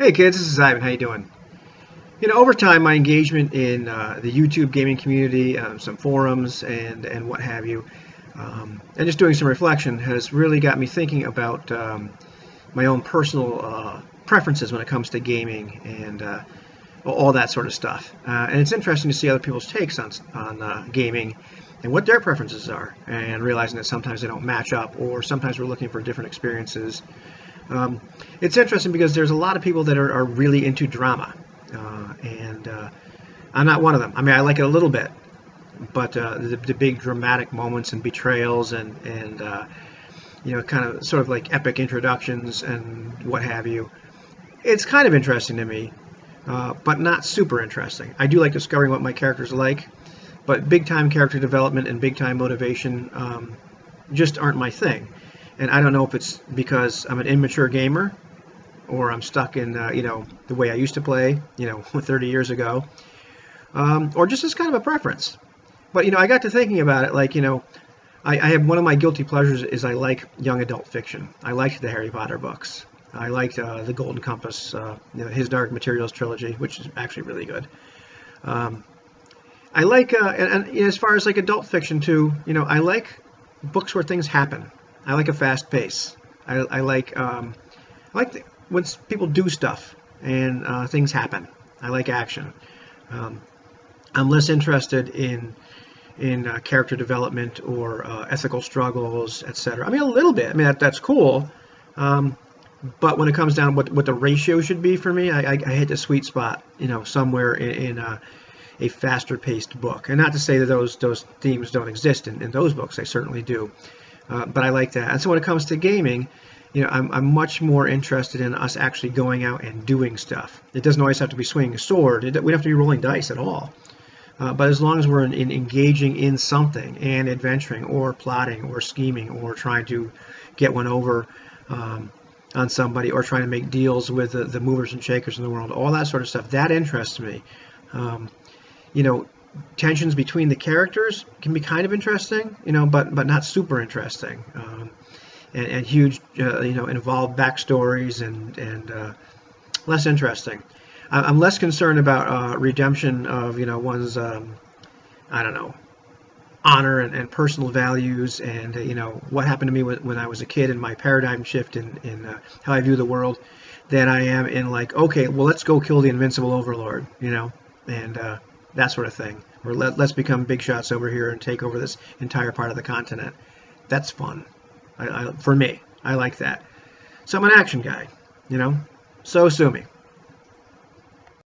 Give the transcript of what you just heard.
Hey kids, this is Ivan. How you doing? Over time, my engagement in the YouTube gaming community, some forums, and what have you, and just doing some reflection has really got me thinking about my own personal preferences when it comes to gaming and all that sort of stuff. And it's interesting to see other people's takes on gaming and what their preferences are, and realizing that sometimes they don't match up, or sometimes we're looking for different experiences. It's interesting because there's a lot of people that are really into drama, and I'm not one of them. I mean, I like it a little bit, but the big dramatic moments and betrayals and kind of sort of like epic introductions and what have you, it's kind of interesting to me, but not super interesting. I do like discovering what my characters like, but big time character development and big time motivation just aren't my thing. And I don't know if it's because I'm an immature gamer, or I'm stuck in the way I used to play 30 years ago, or just as kind of a preference. But I got to thinking about it. I have one of my guilty pleasures is I like young adult fiction. I liked the Harry Potter books. I liked the Golden Compass, his Dark Materials trilogy, which is actually really good. I like and as far as like adult fiction too, I like books where things happen. I like a fast pace. I like when people do stuff and things happen. I like action. I'm less interested in character development or ethical struggles, etc. I mean, a little bit. I mean, that's cool. But when it comes down to what the ratio should be for me, I hit the sweet spot, somewhere in a faster paced book. And not to say that those themes don't exist in those books. They certainly do. But I like that. And so when it comes to gaming, I'm much more interested in us actually going out and doing stuff. It doesn't always have to be swinging a sword. We don't have to be rolling dice at all. But as long as we're in engaging in something and adventuring or plotting or scheming or trying to get one over on somebody, or trying to make deals with the movers and shakers in the world, all that sort of stuff, that interests me. Tensions between the characters can be kind of interesting, but not super interesting. And huge, involved backstories and less interesting. I'm less concerned about redemption of one's I don't know, honor and personal values, and what happened to me when I was a kid, and my paradigm shift in how I view the world, than I am in like, okay, well, let's go kill the invincible overlord, and that sort of thing. Or let's become big shots over here and take over this entire part of the continent. That's fun. For me, I like that. So I'm an action guy, so sue me.